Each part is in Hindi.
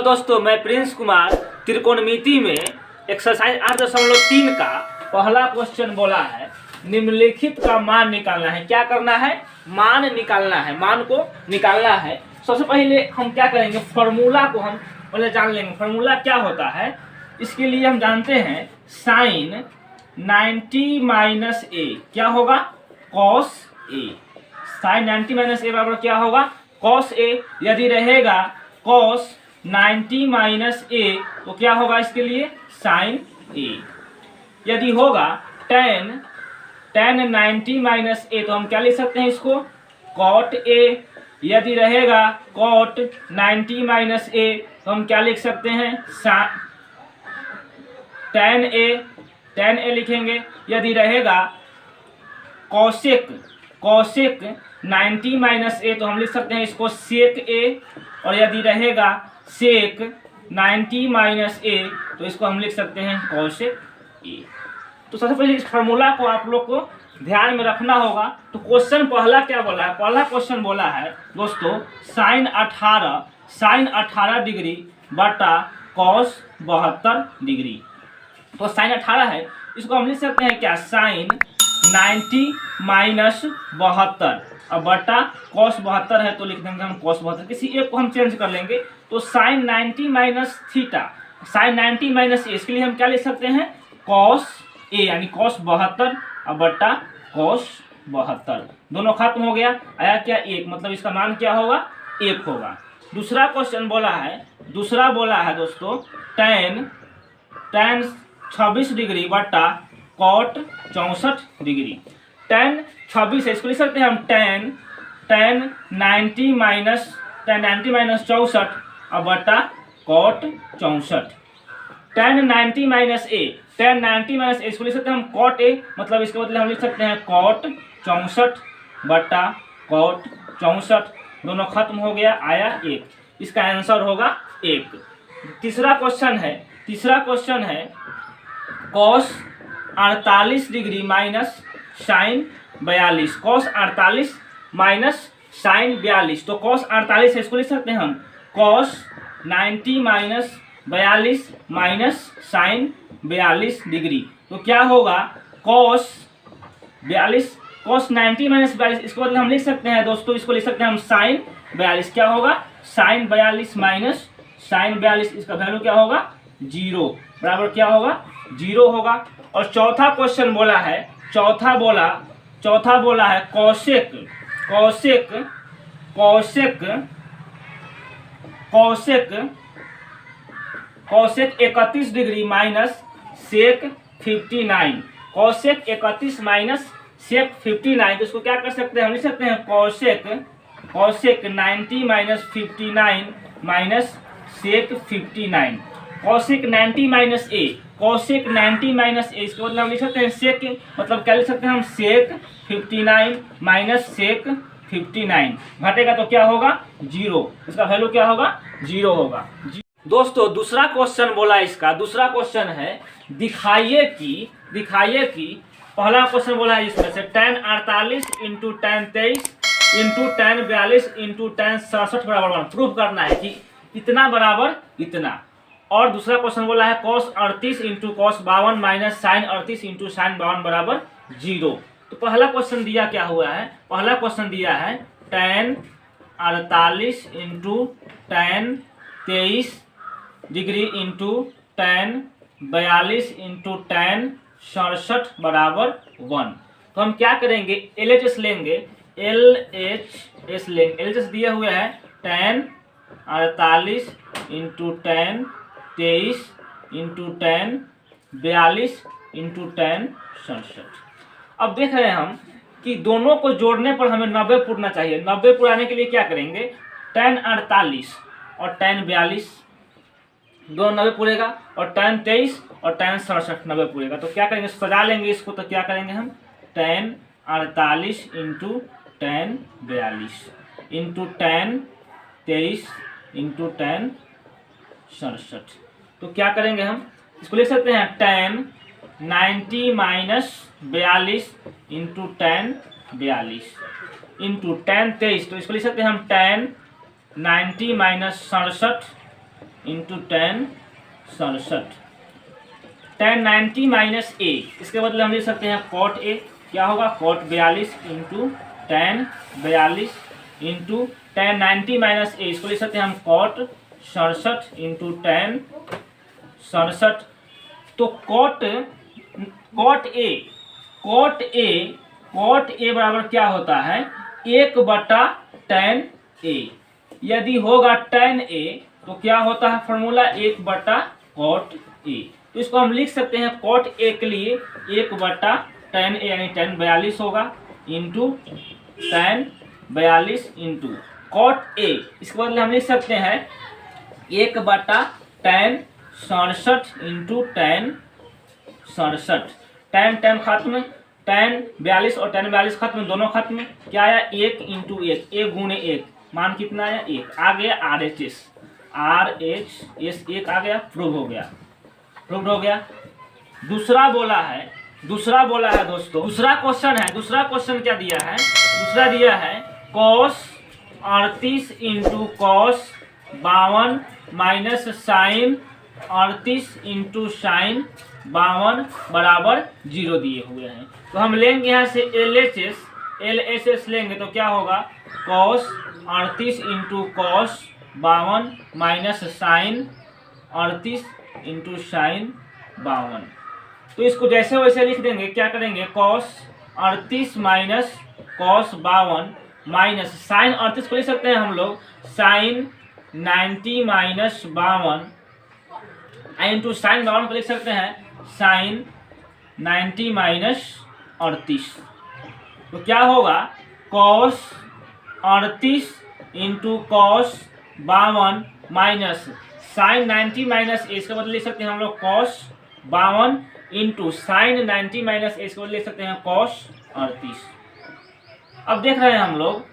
दोस्तों, मैं प्रिंस कुमार त्रिकोणमिति में एक्सरसाइज 8.3 का पहला क्वेश्चन बोला है। निम्नलिखित का मान निकालना है। क्या करना है? मान निकालना है, मान को निकालना है। सबसे पहले हम क्या करेंगे, फॉर्मूला को हम पहले जान लेंगे। फॉर्मूला क्या होता है इसके लिए हम जानते हैं, साइन 90 माइनस ए क्या होगा, कॉस ए। साइन 90 माइनस ए बराबर क्या होगा, कॉस ए। यदि रहेगा कॉस 90 माइनस ए तो क्या होगा इसके लिए, साइन ए। यदि होगा टेन 90 माइनस ए तो हम क्या लिख सकते हैं इसको, कॉट ए। यदि रहेगा कॉट 90 माइनस ए तो हम क्या लिख सकते हैं, टेन ए लिखेंगे। यदि रहेगा कॉसेक 90 माइनस ए तो हम लिख सकते हैं इसको सेक ए। और यदि रहेगा सेक 90 माइनस ए तो इसको हम लिख सकते हैं कॉसेक ए। तो सबसे पहले इस फार्मूला को आप लोग को ध्यान में रखना होगा। तो क्वेश्चन पहला क्या बोला है, पहला क्वेश्चन बोला है दोस्तों साइन 18 डिग्री बटा कॉस 72 डिग्री। तो साइन 18 है, इसको हम लिख सकते हैं क्या, साइन 90 माइनस 72 अब बटा कॉस 72 है तो लिख देंगे हम कॉस 72। किसी एक को हम चेंज कर लेंगे तो sine 90 minus theta, sine 90 minus A, इसके लिए हम क्या लिख सकते हैं, कॉस ए, यानी कॉस 72 अब बटा कॉस 72। दोनों खत्म हो गया, आया क्या, एक। मतलब इसका मान क्या होगा, 1 होगा। दूसरा क्वेश्चन बोला है दोस्तों टेन 26 डिग्री बटा कॉट 64 डिग्री। टेन 26 है, इसको लिख सकते हैं हम टेन 90 माइनस 64 अब बटा कॉट 64। टेन 90 माइनस ए, इसको लिख सकते हैं हम कॉट ए, मतलब इसके बदले हम लिख सकते हैं कॉट 64 बटा कॉट 64। दोनों खत्म हो गया, आया 1। इसका आंसर होगा 1। तीसरा क्वेश्चन है cos 48 degree minus sine 42। Cos 48 minus sine 42, तो कॉस 48 है, इसको लिख सकते हैं हम cos 90 minus 42 minus sine 42 degree. तो क्या होगा, कॉस 90 माइनस 42, इसको मतलब हम लिख सकते हैं दोस्तों, इसको लिख सकते हैं हम साइन 42। क्या होगा, साइन 42 माइनस साइन 42, इसका वैल्यू क्या होगा, 0 बराबर क्या होगा, 0 होगा। और चौथा क्वेश्चन बोला है, चौथा बोला है cosec 31 degree minus sec 59। Cosec 31 minus sec 59, तो इसको क्या कर सकते हैं, हम लिख सकते हैं cosec 90 minus 59 minus sec 59। Cosec 90 minus A, इसके मतलब हम लिख सकते हैं सेक, मतलब क्या लिख सकते हैं हम, सेक 59 माइनस सेक 59। घटेगा तो क्या होगा, 0। इसका वैल्यू क्या होगा, 0 होगा। दोस्तों दूसरा क्वेश्चन बोला, इसका दूसरा क्वेश्चन है दिखाइए कि पहला क्वेश्चन बोला है इसमें से tan 48 into tan 23 into tan 42 into tan 67 बराबर 1 प्रूफ करना है कि इतना बराबर इतना। और दूसरा क्वेश्चन बोला है cos 38 into cos 52 minus sine 38 into sine 52 बराबर 0। तो पहला क्वेश्चन दिया क्या हुआ है, पहला क्वेश्चन दिया है tan 48 into tan 23 degree into tan 42 into tan 67 बराबर 1। तो हम क्या करेंगे, LHS लेंगे, LHS दिए हुए हैं tan 48 into tan 23 into tan 42 into tan 67। अब देख रहे हैं हम कि दोनों को जोड़ने पर हमें 90 पूरना चाहिए। 90 पुराने के लिए क्या करेंगे, tan 48 और tan 42 दोनों 90 पूरेगा, और tan 23 और tan 67 90 पूरेगा। तो क्या करेंगे, सजा लेंगे इसको। तो क्या करेंगे हम, tan 48 into tan 42 into tan 23 into tan 67। तो क्या करेंगे हम, इसको लिख सकते हैं tan 90 minus 42 into tan 42 into tan 23, तो इसको लिख सकते हैं हम tan 90 minus 67 into tan 67, tan 90 minus A, इसके बदले हम लिख सकते हैं कॉट ए। क्या होगा, cot 42 into tan 42 into tan 90 minus A, इसको लिख सकते हैं हम कॉट 67 इंटू टेन 67। तो कॉट ए बराबर क्या होता है, 1/tan ए। यदि होगा tan ए तो क्या होता है फॉर्मूला, 1/cot ए। तो इसको हम लिख सकते हैं cot ए के लिए 1/tan ए यानी tan 42 होगा इंटू tan 42 इंटू cot ए। इसके बदले हम लिख सकते हैं 1/tan 67 इंटू tan 67। tan खत्म, tan 42 और tan 42 खत्म, दोनों खत्म। क्या आया, 1 इंटू 1, 1 गुणे 1, मान कितना आया 1। आ गया RHS 1 आ गया, प्रूव हो गया। दूसरा बोला है दोस्तों, दूसरा क्वेश्चन क्या दिया है, दूसरा दिया है cos 38 into cos 52 minus sine 38 into sine 52 बराबर 0 दिए हुए हैं। तो हम लेंगे यहाँ से LHS लेंगे तो क्या होगा, cos 38 into cos 52 minus sine 38 into sine 52। तो इसको जैसे वैसे लिख देंगे। क्या करेंगे, cos 38 minus cos 52 minus sine 38 को लिख सकते हैं हम लोग साइन 90 माइनस 52 इंटू साइन 52 को लिख सकते हैं साइन 90 माइनस 38। तो क्या होगा, cos 38 into cos 52 minus sine 90 minus A, इसका मतलब लिख सकते हैं हम लोग cos 52 into sine 90 minus A, इसका मतलब लिख सकते हैं cos 38। अब देख रहे हैं हम लोग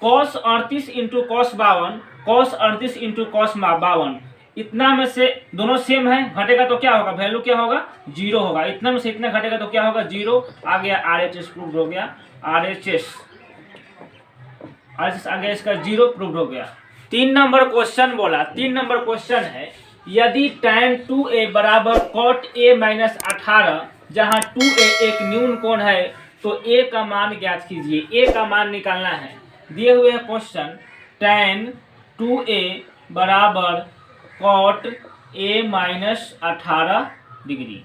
cos 38 into cos 52, cos 38 into cos 52, इतना में से दोनों सेम है, घटेगा तो क्या होगा, वैल्यू क्या होगा 0 होगा। इतना में से इतना घटेगा तो क्या होगा 0। आ गया RHS प्रूव हो गया, RHS आ गया, इसका 0 प्रूव हो गया। 3 नंबर क्वेश्चन बोला, 3 नंबर क्वेश्चन है, यदि tan 2a बराबर cot a माइनस 18, जहाँ 2a एक न्यून कोण है तो a का मान ज्ञात कीजिए। a का मान निकालना है। दिए हुए हैं क्वेश्चन, tan 2a बराबर cot a minus 18 degree.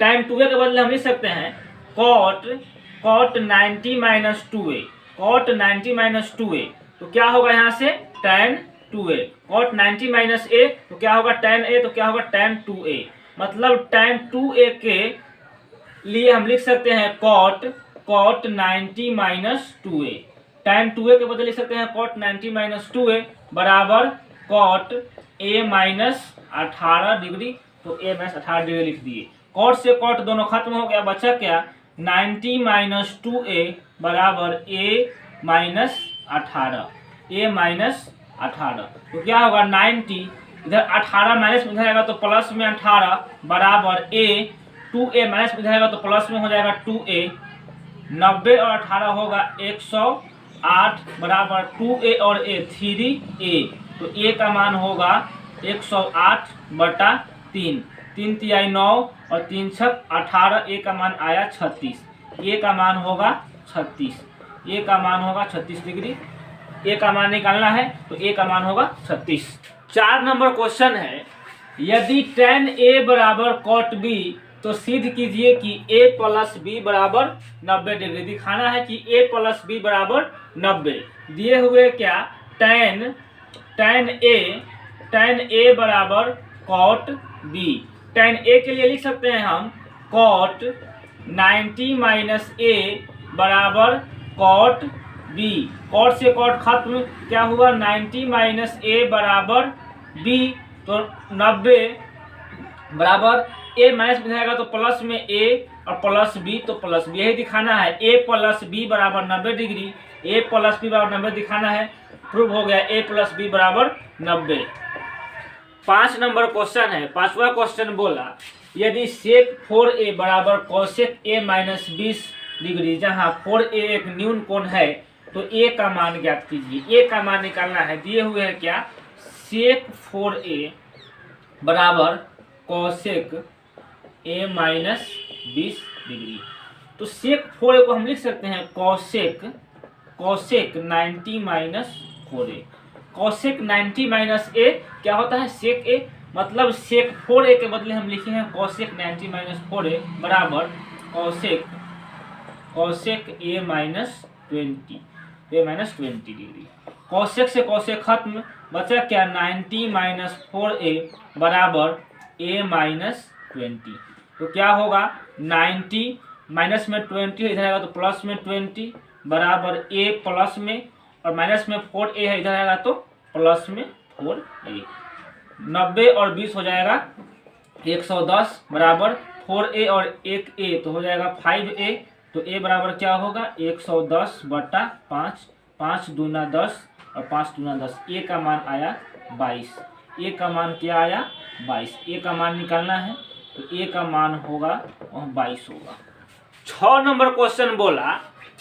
tan 2a के बदले हम लिख सकते हैं cot 90 minus 2a, cot 90 minus 2a। तो क्या होगा यहाँ से tan 2a, cot 90 minus a तो क्या होगा tan a, तो क्या होगा tan 2a। मतलब tan 2a के लिए हम लिख सकते हैं cot 90 minus 2a। tan 2a के बदले लिख सकते हैं cot 90 माइनस 2a बराबर cot a माइनस 18 डिग्री। तो a माइनस 18 डिग्री लिख दिए। cot से cot दोनों खत्म हो गया, बचा क्या 90 माइनस 2a बराबर a माइनस 18, a माइनस 18। तो क्या होगा 90, इधर 18 माइनस में जाएगा तो प्लस में 18 बराबर a, 2a माइनस में जाएगा तो प्लस में हो जाएगा 2a, 90 और 18 होगा 108 बराबर 2a और a 3a। तो a का मान होगा 108/3, 3 तिहाई 9 और 3 छक 18, a का मान आया 36, a का मान होगा 36, a का मान होगा 36 डिग्री। a का मान निकालना है तो a का मान होगा 36। 4 नंबर क्वेश्चन है, यदि tan a बराबर cot b तो सिद्ध कीजिए कि a प्लस b बराबर 90 डिग्री। दिखाना है कि a प्लस b बराबर 90। दिए हुए क्या tan a बराबर cot b। tan a के लिए लिख सकते हैं हम cot 90 माइनस a बराबर cot b। cot से cot खत्म, क्या हुआ 90 माइनस a बराबर b। तो 90 बराबर a माइनस में जाएगा तो प्लस में a और प्लस b, तो प्लस b। यही दिखाना है a प्लस b बराबर 90 डिग्री, a प्लस b बराबर 90 दिखाना है। प्रूव हो गया a प्लस b बराबर 90। 5 नंबर क्वेश्चन है, 5वां क्वेश्चन बोला, यदि sec 4a बराबर cosec a माइनस 20 डिग्री, जहाँ 4a एक न्यून कोण है तो a का मान ज्ञात कीजिए। a का मान निकालना है। दिए हुए हैं क्या sec 4a बराबर कॉसेक ए माइनस 20 डिग्री। तो सेक 4a को हम लिख सकते हैं cosec 90 minus 4a। Cosec 90 minus A क्या होता है, सेक ए, मतलब सेक 4a के बदले हम लिखे हैं कॉसेक 90 माइनस 4a बराबर कॉसेक ए माइनस 20 डिग्री। कॉसेक से कॉसेक खत्म, बचा क्या 90 माइनस 4a बराबर a माइनस 20। तो क्या होगा 90 माइनस में 20 इधर आएगा तो प्लस में 20 बराबर a प्लस में, और माइनस में 4a है इधर आएगा तो प्लस में 4a। 90 और 20 हो जाएगा 110 बराबर 4a और 1a तो हो जाएगा 5a। तो a बराबर क्या होगा 110 बटा 5, 5 दूना 10 और 5 दूना 10। a का मान आया 22। a का मान क्या आया 22। a का मान निकालना है तो a का मान होगा 22 होगा। 6 नंबर क्वेश्चन बोला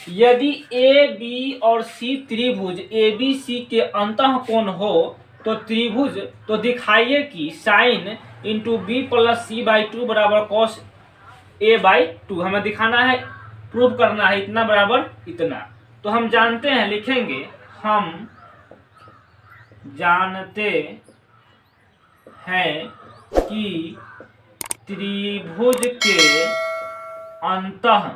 यदि ए बी और सी त्रिभुज ए बी सी के अंतः कोण हो तो त्रिभुज तो दिखाइए कि sine into B plus C by 2 बराबर कॉस ए बाई 2। हमें दिखाना है, प्रूव करना है इतना बराबर इतना। तो हम जानते हैं, लिखेंगे हम जानते हैं कि त्रिभुज के अंतः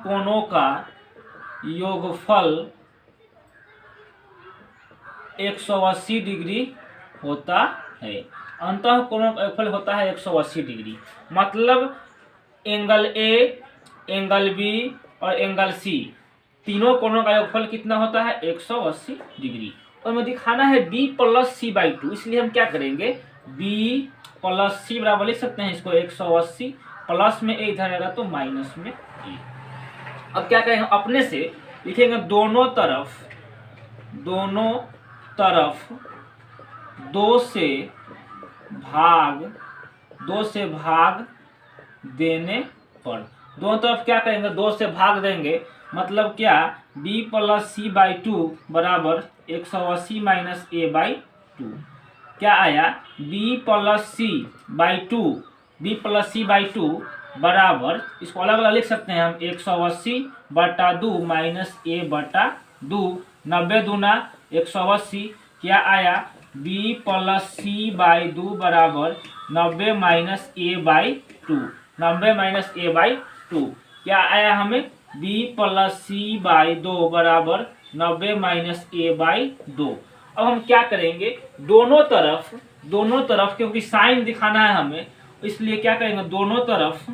कोणों का योगफल 180 डिग्री होता है। अंतः कोणों का योगफल होता है 180 डिग्री, मतलब एंगल ए, एंगल बी और एंगल सी, तीनों कोणों का योगफल कितना होता है 180 डिग्री। और हमें दिखाना है b प्लस सी बाई 2, इसलिए हम क्या करेंगे b प्लस सी बराबर लिख सकते हैं इसको 180, प्लस में ए इधर आएगा तो माइनस में ए। अब क्या करेंगे, अपने से लिखेंगे दोनों तरफ 2 से भाग देने पर, दोनों तरफ क्या करेंगे 2 से भाग देंगे, मतलब क्या b प्लस सी बाई 2 बराबर 180 माइनस ए बाई 2। क्या आया b प्लस सी बाई 2 बराबर, इसको अलग अलग लिख सकते हैं हम 180 बटा 2 माइनस ए बटा 2, 90 दूना 180। क्या आया b प्लस सी बाई 2 बराबर 90 minus A by 2, 90 minus A by 2। क्या आया हमें b प्लस सी बाई 2 बराबर 90 माइनस ए बाई 2। अब हम क्या करेंगे, दोनों तरफ क्योंकि साइन दिखाना है हमें, इसलिए क्या करेंगे दोनों तरफ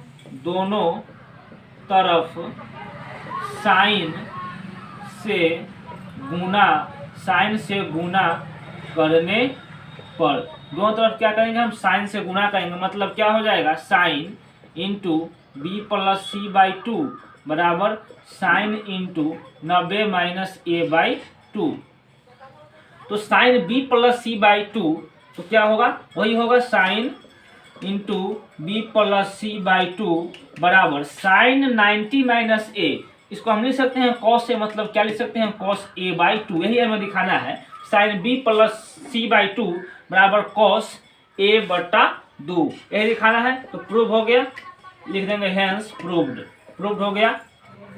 साइन से गुना करने पर, दोनों तरफ क्या करेंगे हम साइन से गुना करेंगे, मतलब क्या हो जाएगा sine into B plus C by 2 बराबर sine into 90 minus A by 2। तो sine B plus C by 2 तो क्या होगा, वही होगा sine into B plus C by 2 बराबर साइन 90 माइनस ए। इसको हम लिख सकते हैं कॉस ए, मतलब क्या लिख सकते हैं कॉस ए बाई 2। यही हमें दिखाना है, sine B plus C by 2 बराबर कॉस ए बटा 2, यही दिखाना है। तो प्रूव हो गया, लिख देंगे हेंस प्रूव्ड हो गया।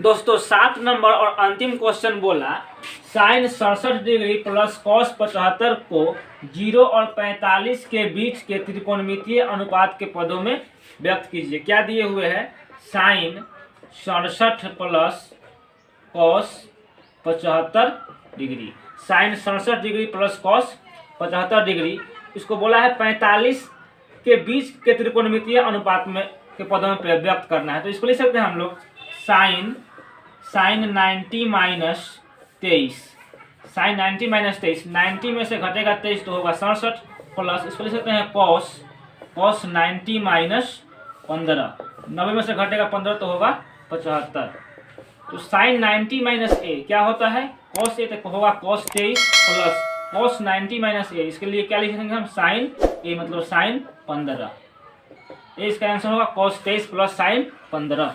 दोस्तों 7 नंबर और अंतिम क्वेश्चन बोला साइन 67 डिग्री प्लस कॉस 75 को 0 और 45 के बीच के त्रिकोणमितीय अनुपात के पदों में व्यक्त कीजिए। क्या दिए हुए है, sine 67 plus cos 75 degree, sine 67 degree plus cos 75 degree, इसको बोला है 45 के बीच के त्रिकोणमितीय अनुपात में के पदों में व्यक्त करना है। तो इसको लिख सकते हैं हम लोग साइन 90 माइनस 23, साइन 90 माइनस 23, 90 में से घटेगा 23 तो होगा 67 प्लस, इसको लिख सकते हैं कॉस 90 माइनस 15, 90 में से घटेगा 15 तो होगा 75। तो साइन 90 माइनस ए क्या होता है कॉस ए, तो होगा cos 23 plus cos 90 minus A, इसके लिए क्या लिखेंगे हम साइन ए मतलब साइन 15। इसका आंसर होगा कॉस 23 प्लस साइन 15।